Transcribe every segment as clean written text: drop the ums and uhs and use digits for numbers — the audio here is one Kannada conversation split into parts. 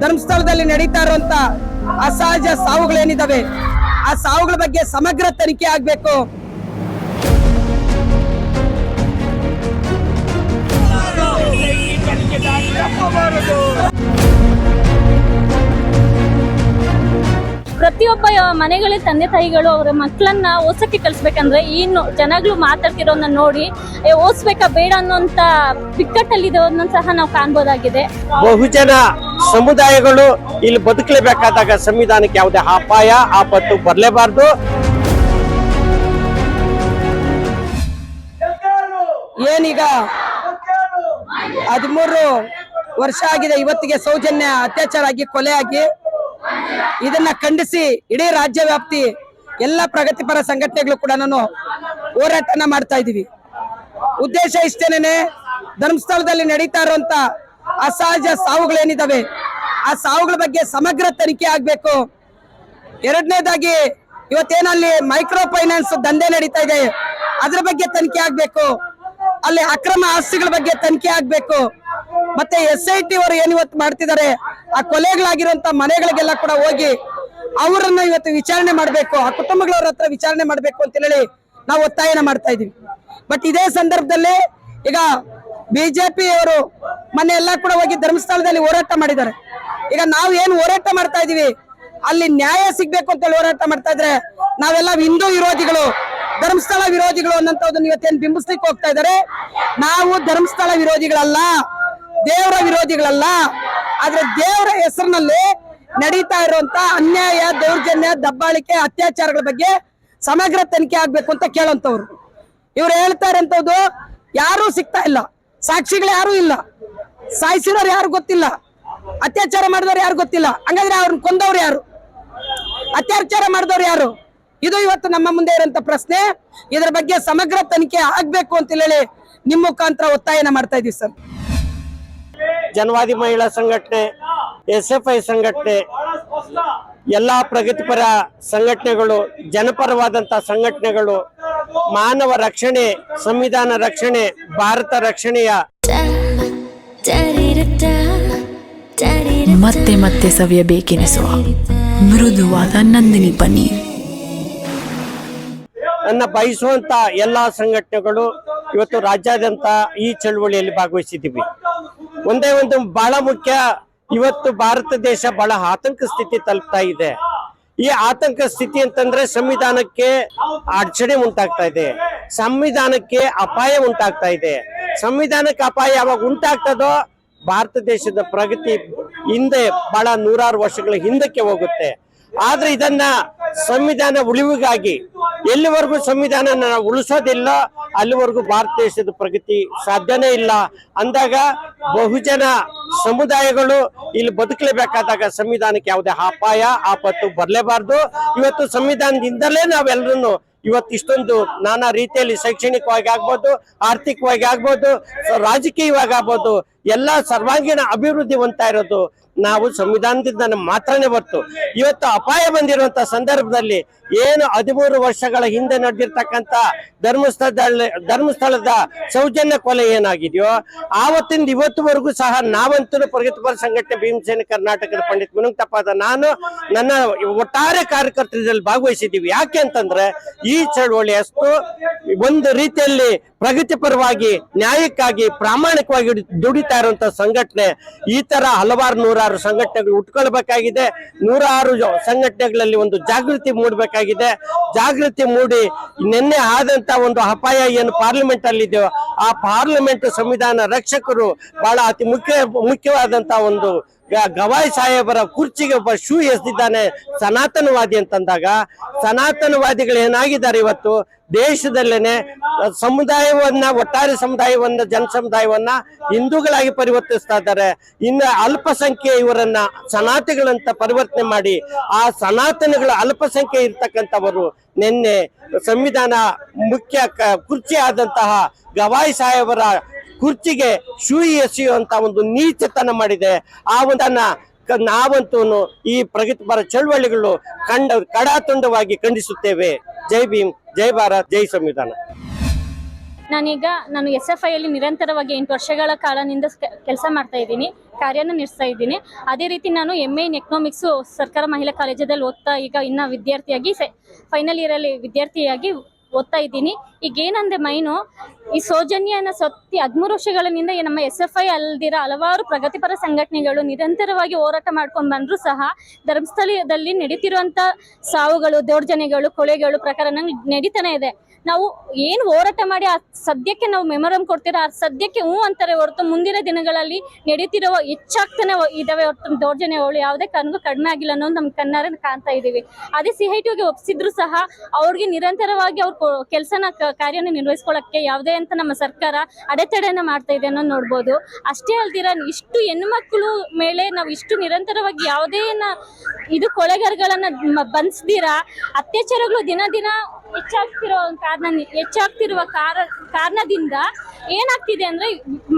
ಧರ್ಮಸ್ಥಳದಲ್ಲಿ ನಡೀತಾ ಇರುವಂತ ಅಸಹಜ ಸಾವುಗಳೇನಿದಾವೆ ಆ ಸಾವುಗಳ ಬಗ್ಗೆ ಸಮಗ್ರ ತನಿಖೆ ಆಗ್ಬೇಕು. ಪ್ರತಿಯೊಬ್ಬ ಮನೆಗಳ ತಂದೆ ತಾಯಿಗಳು ಅವರ ಮಕ್ಕಳನ್ನ ಓಸಕ್ಕೆ ಕಳಿಸ್ಬೇಕಂದ್ರೆ ಇನ್ನು ಜನಗಳು ಮಾತಾಡ್ತಿರೋದನ್ನ ನೋಡಿ ಓದಿಸ್ಬೇಕಾ ಬೇಡ ಅನ್ನೋಂತ ಬಿಕ್ಕಟ್ಟಲ್ಲಿರೋದನ್ನ ಸಹ ನಾವು ಕಾಣ್ಬೋದಾಗಿದೆ. ಬಹುಜನ ಸಮುದಾಯಗಳು ಇಲ್ಲಿ ಬದುಕಲೇಬೇಕಾದಾಗ ಸಂವಿಧಾನಕ್ಕೆ ಯಾವುದೇ ಅಪಾಯ ಆಪತ್ತು ಬರಲೇಬಾರ್ದು. ಏನೀಗ 13 ವರ್ಷ ಆಗಿದೆ ಇವತ್ತಿಗೆ ಸೌಜನ್ಯ ಅತ್ಯಾಚಾರ ಆಗಿ ಕೊಲೆ ಆಗಿ, ಇದನ್ನ ಖಂಡಿಸಿ ಇಡೀ ರಾಜ್ಯ ವ್ಯಾಪ್ತಿ ಎಲ್ಲ ಪ್ರಗತಿಪರ ಸಂಘಟನೆಗಳು ಕೂಡ ಹೋರಾಟನ ಮಾಡ್ತಾ ಇದೀವಿ. ಉದ್ದೇಶ ಇಷ್ಟೇನೆ, ಧರ್ಮಸ್ಥಳದಲ್ಲಿ ನಡೀತಾ ಇರುವಂತ ಅಸಹಜ ಸಾವುಗಳೇನಿದಾವೆ ಆ ಸಾವುಗಳ ಬಗ್ಗೆ ಸಮಗ್ರ ತನಿಖೆ ಆಗ್ಬೇಕು. ಎರಡನೇದಾಗಿ ಇವತ್ತೇನಲ್ಲಿ ಮೈಕ್ರೋ ಫೈನಾನ್ಸ್ ದಂಧೆ ನಡೀತಾ ಇದೆ, ಅದ್ರ ಬಗ್ಗೆ ತನಿಖೆ ಆಗ್ಬೇಕು. ಅಲ್ಲಿ ಅಕ್ರಮ ಆಸ್ತಿಗಳ ಬಗ್ಗೆ ತನಿಖೆ ಆಗ್ಬೇಕು. ಮತ್ತೆ SIT ಅವರು ಏನ್ ಇವತ್ತು ಮಾಡ್ತಿದ್ದಾರೆ, ಆ ಕೊಲೆಗಳಾಗಿರುವಂತ ಮನೆಗಳಿಗೆಲ್ಲ ಕೂಡ ಹೋಗಿ ಅವರನ್ನ ಇವತ್ತು ವಿಚಾರಣೆ ಮಾಡ್ಬೇಕು, ಆ ಕುಟುಂಬಗಳವ್ರ ಹತ್ರ ವಿಚಾರಣೆ ಮಾಡ್ಬೇಕು ಅಂತ ಹೇಳಿ ನಾವು ಒತ್ತಾಯನ ಮಾಡ್ತಾ ಇದೀವಿ. ಬಟ್ ಇದೇ ಸಂದರ್ಭದಲ್ಲಿ ಈಗ ಬಿಜೆಪಿ ಅವರು ಮೊನ್ನೆ ಎಲ್ಲ ಕೂಡ ಹೋಗಿ ಧರ್ಮಸ್ಥಳದಲ್ಲಿ ಹೋರಾಟ ಮಾಡಿದ್ದಾರೆ. ಈಗ ನಾವು ಏನು ಹೋರಾಟ ಮಾಡ್ತಾ ಇದೀವಿ, ಅಲ್ಲಿ ನ್ಯಾಯ ಸಿಗ್ಬೇಕು ಅಂತ ಹೇಳಿ ಹೋರಾಟ ಮಾಡ್ತಾ ಇದ್ರೆ ನಾವೆಲ್ಲ ಹಿಂದೂ ವಿರೋಧಿಗಳು, ಧರ್ಮಸ್ಥಳ ವಿರೋಧಿಗಳು ಅನ್ನೋದನ್ನ ಇವತ್ತೇನು ಬಿಂಬಿಸ್ಲಿಕ್ಕೆ ಹೋಗ್ತಾ ಇದ್ದಾರೆ. ನಾವು ಧರ್ಮಸ್ಥಳ ವಿರೋಧಿಗಳಲ್ಲ, ದೇವರ ವಿರೋಧಿಗಳಲ್ಲ. ಆದ್ರೆ ದೇವರ ಹೆಸರಿನಲ್ಲಿ ನಡೀತಾ ಇರುವಂತ ಅನ್ಯಾಯ, ದೌರ್ಜನ್ಯ, ದಬ್ಬಾಳಿಕೆ, ಅತ್ಯಾಚಾರಗಳ ಬಗ್ಗೆ ಸಮಗ್ರ ತನಿಖೆ ಆಗ್ಬೇಕು ಅಂತ ಕೇಳೋಂಥವ್ರು. ಇವ್ರು ಹೇಳ್ತಾ ಇರೋಂಥದ್ದು ಯಾರು ಸಿಗ್ತಾ ಇಲ್ಲ, ಸಾಕ್ಷಿಗಳು ಯಾರು ಇಲ್ಲ, ಸಾಯಿಸಿರೋರು ಯಾರು ಗೊತ್ತಿಲ್ಲ, ಅತ್ಯಾಚಾರ ಮಾಡಿದವ್ರು ಯಾರು ಗೊತ್ತಿಲ್ಲ. ಹಂಗಾದ್ರೆ ಅವ್ರನ್ನ ಕೊಂದವ್ರು ಯಾರು, ಅತ್ಯಾಚಾರ ಮಾಡಿದವ್ರು ಯಾರು? ಇದು ಇವತ್ತು ನಮ್ಮ ಮುಂದೆ ಇರುವಂತ ಪ್ರಶ್ನೆ. ಇದರ ಬಗ್ಗೆ ಸಮಗ್ರ ತನಿಖೆ ಆಗ್ಬೇಕು ಅಂತ ಹೇಳಿ ನಿಮ್ಮ ಮುಖಾಂತರ ಒತ್ತಾಯನ ಮಾಡ್ತಾ ಇದೀವಿ ಸರ್. ಜನವಾದಿ ಮಹಿಳಾ ಸಂಘಟನೆ, SFI ಸಂಘಟನೆ, ಎಲ್ಲಾ ಪ್ರಗತಿಪರ ಸಂಘಟನೆಗಳು, ಜನಪರವಾದಂತಹ ಸಂಘಟನೆಗಳು ಮಾನವ ರಕ್ಷಣೆ, ಸಂವಿಧಾನ ರಕ್ಷಣೆ, ಭಾರತ ರಕ್ಷಣೆಯ ಮತ್ತೆ ಮತ್ತೆ ಸವಿಯಬೇಕೆನಿಸುವ ಮೃದುವಾದ ನಂದಿನಿ ಪನ್ನೀರ್ ಅನ್ನ ಬಯಸುವಂತ ಎಲ್ಲಾ ಸಂಘಟನೆಗಳು ಇವತ್ತು ರಾಜ್ಯಾದ್ಯಂತ ಈ ಚಳುವಳಿಯಲ್ಲಿ ಭಾಗವಹಿಸಿದ್ದೀವಿ. ಒಂದೇ ಒಂದು ಬಹಳ ಮುಖ್ಯ, ಇವತ್ತು ಭಾರತ ದೇಶ ಬಹಳ ಆತಂಕ ಸ್ಥಿತಿ ತಲುಪ್ತಾ ಇದೆ. ಈ ಆತಂಕ ಸ್ಥಿತಿ ಅಂತಂದ್ರೆ ಸಂವಿಧಾನಕ್ಕೆ ಅಡಚಣೆ ಉಂಟಾಗ್ತಾ ಇದೆ, ಸಂವಿಧಾನಕ್ಕೆ ಅಪಾಯ ಉಂಟಾಗ್ತಾ ಇದೆ. ಸಂವಿಧಾನಕ್ಕೆ ಅಪಾಯ ಯಾವಾಗ ಉಂಟಾಗ್ತದೋ ಭಾರತ ದೇಶದ ಪ್ರಗತಿ ಹಿಂದೆ ಬಹಳ 100 ವರ್ಷಗಳ ಹಿಂದಕ್ಕೆ ಹೋಗುತ್ತೆ. ಆದ್ರೆ ಇದನ್ನ ಸಂವಿಧಾನ ಉಳಿವಿಗಾಗಿ ಎಲ್ಲಿವರೆಗೂ ಸಂವಿಧಾನ ನಾವು ಉಳಿಸೋದಿಲ್ಲ ಅಲ್ಲಿವರೆಗೂ ಭಾರತ ದೇಶದ ಪ್ರಗತಿ ಸಾಧ್ಯನೇ ಇಲ್ಲ. ಅಂದಾಗ ಬಹುಜನ ಸಮುದಾಯಗಳು ಇಲ್ಲಿ ಬದುಕಲೇಬೇಕಾದಾಗ ಸಂವಿಧಾನಕ್ಕೆ ಯಾವುದೇ ಅಪಾಯ ಆಪತ್ತು ಬರಲೇಬಾರ್ದು. ಇವತ್ತು ಸಂವಿಧಾನದಿಂದಲೇ ನಾವೆಲ್ಲರನ್ನು ಇವತ್ತು ಇಷ್ಟೊಂದು ನಾನಾ ರೀತಿಯಲ್ಲಿ ಶೈಕ್ಷಣಿಕವಾಗಿ ಆಗ್ಬೋದು, ಆರ್ಥಿಕವಾಗಿ ಆಗ್ಬೋದು, ರಾಜಕೀಯವಾಗಿ ಆಗ್ಬೋದು, ಎಲ್ಲಾ ಸರ್ವಾಂಗೀಣ ಅಭಿವೃದ್ಧಿ ಹೊಂದ್ತಾ ಇರೋದು ನಾವು ಸಂವಿಧಾನದಿಂದ ಮಾತ್ರನೇ ಹೊರತು ಇವತ್ತು ಅಪಾಯ ಬಂದಿರುವಂತ ಸಂದರ್ಭದಲ್ಲಿ ಏನು 13 ವರ್ಷಗಳ ಹಿಂದೆ ನಡೆದಿರ್ತಕ್ಕಂಥ ಧರ್ಮಸ್ಥಳದ ಸೌಜನ್ಯ ಕೊಲೆ ಏನಾಗಿದೆಯೋ ಆವತ್ತಿಂದ ಇವತ್ತುವರೆಗೂ ಸಹ ನಾವಂತೂ ಪ್ರಗತಿಪರ ಸಂಘಟನೆ ಭೀಮಸೇನೆ ಕರ್ನಾಟಕದ ಪಂಡಿತ್ ಮುನುಂಗಪ್ಪ ನಾನು ನನ್ನ ಒಟ್ಟಾರೆ ಕಾರ್ಯಕರ್ತರಲ್ಲಿ ಭಾಗವಹಿಸಿದ್ದೀವಿ. ಯಾಕೆ ಅಂತಂದ್ರೆ ಈ ಚಳವಳಿ ಅಷ್ಟು ಒಂದು ರೀತಿಯಲ್ಲಿ ಪ್ರಗತಿಪರವಾಗಿ ನ್ಯಾಯಕ್ಕಾಗಿ ಪ್ರಾಮಾಣಿಕವಾಗಿ ದುಡಿತಾ ಇರುವಂತ ಸಂಘಟನೆ. ಈ ತರ ಹಲವಾರು 100 ಸಂಘಟನೆಗಳು ಉಟ್ಕೊಳ್ಬೇಕಾಗಿದೆ. 106 ಸಂಘಟನೆಗಳಲ್ಲಿ ಒಂದು ಜಾಗೃತಿ ಮೂಡಬೇಕಾಗಿದೆ. ಜಾಗೃತಿ ಮೂಡಿ ನಿನ್ನೆ ಆದಂತ ಒಂದು ಅಪಾಯ ಏನು ಪಾರ್ಲಿಮೆಂಟ್ ಅಲ್ಲಿ ಇದೆಯೋ ಆ ಪಾರ್ಲಿಮೆಂಟ್ ಸಂವಿಧಾನ ರಕ್ಷಕರು ಬಹಳ ಅತಿ ಮುಖ್ಯವಾದಂತ ಒಂದು ಗವಾಯಿ ಸಾಹೇಬರ ಕುರ್ಚಿಗೆ ಒಬ್ಬ ಶೂ ಎಸೆದಿದ್ದಾನೆ ಸನಾತನವಾದಿ ಅಂತಂದಾಗ, ಸನಾತನವಾದಿಗಳು ಏನಾಗಿದ್ದಾರೆ ಇವತ್ತು ದೇಶದಲ್ಲೇನೆ ಸಮುದಾಯವನ್ನ, ಒಟ್ಟಾರೆ ಸಮುದಾಯವನ್ನ, ಜನ ಸಮುದಾಯವನ್ನ ಹಿಂದೂಗಳಾಗಿ ಪರಿವರ್ತಿಸ್ತಾ ಇದ್ದಾರೆ. ಇನ್ನು ಅಲ್ಪಸಂಖ್ಯೆ ಇವರನ್ನ ಸನಾತನಿಗಳಂತ ಪರಿವರ್ತನೆ ಮಾಡಿ ಆ ಸನಾತನಗಳ ಅಲ್ಪಸಂಖ್ಯೆ ಇರ್ತಕ್ಕಂಥವರು ನಿನ್ನೆ ಸಂವಿಧಾನ ಮುಖ್ಯ ಕುರ್ಚಿ ಆದಂತಹ ಗವಾಯಿ ಸಾಹೇಬರ ಕುರ್ಚಿಗೆ ಶೂ ಎಸೆಯುವಂತ ಒಂದು ನೀಚತನ ಮಾಡಿದೆ. ಆ ಒಂದನ್ನ ನಾವಂತೂ ಈ ಪ್ರಗತಿಪರ ಚಳವಳಿಗಳು ಕಡಾತುಂಡವಾಗಿ ಖಂಡಿಸುತ್ತೇವೆ. ಜೈ ಭೀಮ್, ಜೈ ಭಾರತ್, ಜೈ ಸಂವಿಧಾನ. ನಾನು SFI ಅಲ್ಲಿ ನಿರಂತರವಾಗಿ 8 ವರ್ಷಗಳ ಕಾಲದಿಂದ ಕೆಲಸ ಮಾಡ್ತಾ ಇದ್ದೀನಿ, ಕಾರ್ಯನ ನಿರ್ವಹಿಸ್ತಾ ಇದ್ದೀನಿ. ಅದೇ ರೀತಿ ನಾನು MA ಇನ್ ಎಕನಾಮಿಕ್ಸ್ ಸರ್ಕಾರ ಮಹಿಳಾ ಕಾಲೇಜಲ್ಲಿ ಓದ್ತಾ ಈಗ ಇನ್ನ ವಿದ್ಯಾರ್ಥಿಯಾಗಿ ಫೈನಲ್ ಇಯರ್ ಅಲ್ಲಿ ವಿದ್ಯಾರ್ಥಿಯಾಗಿ ಓದ್ತಾ ಇದ್ದೀನಿ. ಈಗ ಏನಂದ್ರೆ ಮೈನು ಈ ಸೌಜನ್ಯನ ಸತ್ತಿ 13 ವರ್ಷಗಳಿಂದ ನಮ್ಮ SFI ಅಲ್ದಿರ ಹಲವಾರು ಪ್ರಗತಿಪರ ಸಂಘಟನೆಗಳು ನಿರಂತರವಾಗಿ ಹೋರಾಟ ಮಾಡ್ಕೊಂಡು ಬಂದ್ರು ಸಹ ಧರ್ಮಸ್ಥಳದಲ್ಲಿ ನಡೀತಿರುವಂತ ಸಾವುಗಳು, ದೌರ್ಜನ್ಯಗಳು, ಕೊಲೆಗಳು ಪ್ರಕರಣ ನಡೀತಾನೆ ಇದೆ. ನಾವು ಏನು ಹೋರಾಟ ಮಾಡಿ ಆ ಸದ್ಯಕ್ಕೆ ನಾವು ಮೆಮೊರಂ ಕೊಡ್ತೀರಾ, ಆ ಸದ್ಯಕ್ಕೆ ಅಂತಾರೆ ಹೊರತು ಮುಂದಿನ ದಿನಗಳಲ್ಲಿ ನಡೀತಿರುವ ಹೆಚ್ಚಾಗ್ತಾನೆ ಇದಾವೆ ಹೊರತು ದೌರ್ಜನ್ಯಗಳು ಯಾವುದೇ ಕಾರಣಕ್ಕೂ ಕಡಿಮೆ ಆಗಿಲ್ಲ ಅನ್ನೋದು ನಮ್ಮ ಕಣ್ಣಾರೆ ಕಾಣ್ತಾ ಇದೀವಿ. ಅದೇ CITಗೆ ಒಪ್ಪಿಸಿದ್ರು ಸಹ ಅವ್ರಿಗೆ ನಿರಂತರವಾಗಿ ಅವ್ರ ಕೆಲಸನ ಕಾರ್ಯನ ನಿರ್ವಹಿಸ್ಕೊಳ್ಳಕ್ಕೆ ಯಾವುದೇ ಅಂತ ನಮ್ಮ ಸರ್ಕಾರ ಅಡೆತಡೆಯನ್ನ ಮಾಡ್ತಾ ಇದೆ ಅನ್ನೋದು ನೋಡ್ಬೋದು. ಅಷ್ಟೇ ಅಲ್ದಿರ ಇಷ್ಟು ಹೆಣ್ಮಕ್ಳು ಮೇಲೆ ನಾವು ಇಷ್ಟು ನಿರಂತರವಾಗಿ ಯಾವುದೇ ಇದು ಕೊಲೆಗಾರಗಳನ್ನ ಬಂಧಿಸ್ದಿರಾ ಅತ್ಯಾಚಾರಗಳು ದಿನ ದಿನ ಹೆಚ್ಚಾಗ್ತಿರುವ ಕಾರಣದಿಂದ ಏನಾಗ್ತಿದೆ ಅಂದ್ರೆ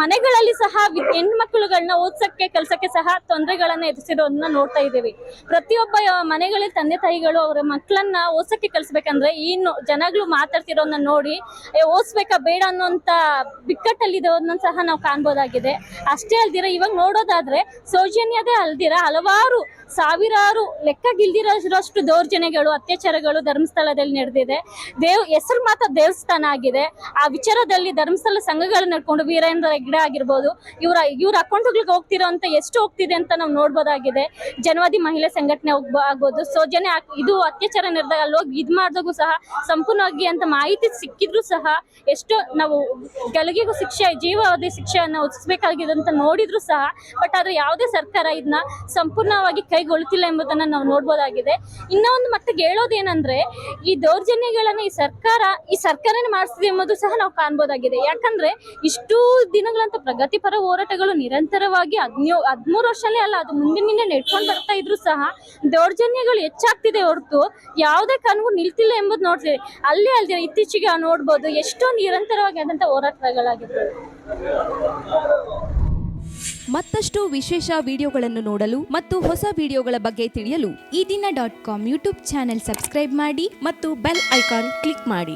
ಮನೆಗಳಲ್ಲಿ ಸಹ ಹೆಣ್ಮಕ್ಳುಗಳನ್ನ ಓದ್ಸಕ್ಕೆ ಕೆಲಸಕ್ಕೆ ಸಹ ತೊಂದರೆಗಳನ್ನ ಎದುರಿಸಿರೋದನ್ನ ನೋಡ್ತಾ ಇದ್ದೀವಿ. ಪ್ರತಿಯೊಬ್ಬ ಮನೆಗಳಲ್ಲಿ ತಂದೆ ತಾಯಿಗಳು ಅವರ ಮಕ್ಕಳನ್ನ ಓದ್ಸಕ್ಕೆ ಕಲಿಸ್ಬೇಕಂದ್ರೆ ಇನ್ನು ಜನಗಳು ಮಾತಾಡ್ತಿರೋದನ್ನ ನೋಡಿ ಓದಿಸ್ಬೇಕಾ ಬೇಡ ಅನ್ನೋಂತ ಬಿಕ್ಕಟ್ಟಲ್ಲಿರೋದನ್ನ ಸಹ ನಾವು ಕಾಣ್ಬೋದಾಗಿದೆ. ಅಷ್ಟೇ ಅಲ್ದಿರ ಇವಾಗ ನೋಡೋದಾದ್ರೆ ಸೌಜನ್ಯದೇ ಅಲ್ದಿರ ಹಲವಾರು ಸಾವಿರಾರು ಲೆಕ್ಕಗಿಲ್ದಿರೋಷ್ಟು ದೌರ್ಜನ್ಯಗಳು, ಅತ್ಯಾಚಾರಗಳು ಧರ್ಮಸ್ಥಳದಲ್ಲಿ ನಡೆದಿದೆ. ಹೆಸರು ಮಾತ್ರ ದೇವಸ್ಥಾನ ಆಗಿದೆ. ಆ ವಿಚಾರದಲ್ಲಿ ಧರ್ಮಸ್ಥಳ ಸಂಘಗಳು ನಡ್ಕೊಂಡು ವೀರೇಂದ್ರ ಹೆಗ್ಡೆ ಆಗಿರ್ಬೋದು, ಇವ್ರ ಅಕೌಂಟ್ಗಳಿಗೆ ಹೋಗ್ತಿರೋಂತ ಎಷ್ಟು ಹೋಗ್ತಿದೆ ಅಂತ ನಾವು ನೋಡ್ಬೋದಾಗಿದೆ. ಜನವಾದಿ ಮಹಿಳೆ ಸಂಘಟನೆ ಆಗ್ಬೋದು, ಸೌಜನ್ಯ ಇದು ಅತ್ಯಾಚಾರ ನಡೆದಾಗ ಅಲ್ಲಿ ಹೋಗಿ ಇದ್ ಮಾಡಿದಾಗೂ ಸಹ ಸಂಪೂರ್ಣವಾಗಿ ಅಂತ ಮಾಹಿತಿ ಸಿಕ್ಕಿದ್ರು ಸಹ ಎಷ್ಟೋ ನಾವು ಗಳಿಗೆಗೂ ಶಿಕ್ಷೆ, ಜೀವಾವಧಿ ಶಿಕ್ಷೆಯನ್ನು ಒದಿಸಬೇಕಾಗಿದೆ ಅಂತ ನೋಡಿದ್ರು ಸಹ ಬಟ್ ಆದ್ರೆ ಯಾವುದೇ ಸರ್ಕಾರ ಇದನ್ನ ಸಂಪೂರ್ಣವಾಗಿ ಕೈಗೊಳ್ಳುತ್ತಿಲ್ಲ ಎಂಬುದನ್ನ ನಾವು ನೋಡ್ಬೋದಾಗಿದೆ. ಇನ್ನೊಂದು ಮಟ್ಟಿಗೆ ಹೇಳೋದೇನಂದ್ರೆ ಈ ದೌರ್ಜನ್ಯಗಳನ್ನ ಈ ಸರ್ಕಾರನೇ ಮಾಡಿಸ್ತಿದೆ ಎಂಬುದು ಸಹ ನಾವು ಕಾಣ್ಬೋದಾಗಿದೆ. ಯಾಕಂದ್ರೆ ಇಷ್ಟು ದಿನಗಳಂತ ಪ್ರಗತಿಪರ ಹೋರಾಟಗಳು ನಿರಂತರವಾಗಿ 13 ವರ್ಷನೇ ಅಲ್ಲ, ಅದು ಮುಂದಿನ ನೆಡ್ಕೊಂಡು ಬರ್ತಾ ಇದ್ರು ಸಹ ದೌರ್ಜನ್ಯಗಳು ಹೆಚ್ಚಾಗ್ತಿದೆ ಹೊರತು ಯಾವುದೇ ಕಾರಣಕ್ಕೂ ನಿಲ್ತಿಲ್ಲ ಎಂಬುದು ನೋಡ್ತೀವಿ. ಅಲ್ಲೇ ಅಲ್ದಿರ ಇತ್ತೀಚೆಗೆ ನೋಡ್ಬೋದು ಎಷ್ಟೋ ನಿರಂತರವಾಗಿ ಆದಂತ ಹೋರಾಟಗಳಾಗಿರ್ತದೆ. ಮತ್ತಷ್ಟು ವಿಶೇಷ ವಿಡಿಯೋಗಳನ್ನು ನೋಡಲು ಮತ್ತು ಹೊಸ ವಿಡಿಯೋಗಳ ಬಗ್ಗೆ ತಿಳಿಯಲು ಈ ದಿನ .com ಯೂಟ್ಯೂಬ್ ಚಾನೆಲ್ ಸಬ್ಸ್ಕ್ರೈಬ್ ಮಾಡಿ ಮತ್ತು ಬೆಲ್ ಐಕಾನ್ ಕ್ಲಿಕ್ ಮಾಡಿ.